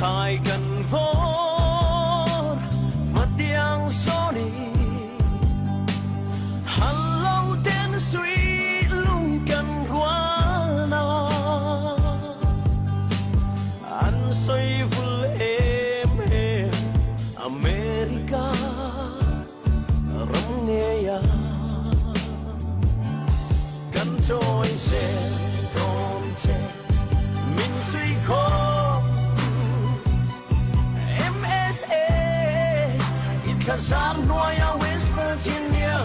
khai gần vô mà tiếng gió đi hàn lâu tiếng suy lung cần hoa na anh xoay vui em America rong nghe ya căn trôi xe đom che mình suy khó Kazannoya, West Virginia,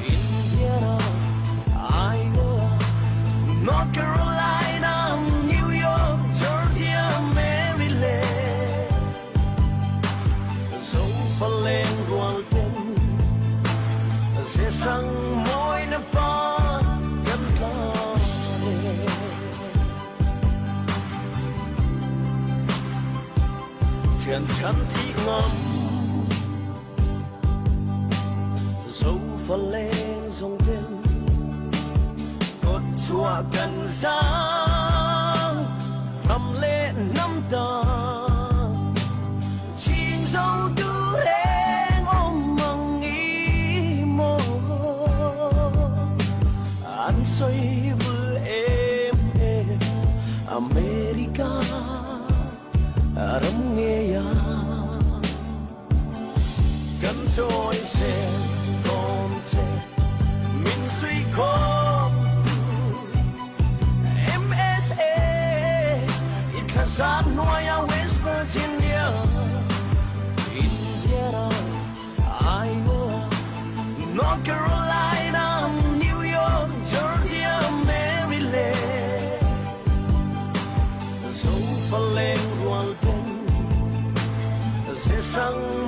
Indiana, Iowa, North Carolina, New York, Georgia, Maryland. Dẫu phải lên quang tin, sẽ sang môi nước ba cân ta lên. Chuyện khăn thị ngầm. Dẫu phải lên dòng tên cột chùa gần ra thầm lệ năm ta chín dấu tư lên ôm mong ý mơ anh xoay với em America rắm nghe ya cắn trôi xe mình suy khó MSA Kazannoya, West Virginia, Indiana, Iowa, North Carolina, New York, Georgia, Maryland. Dẫu phải lên quang tin sẽ sang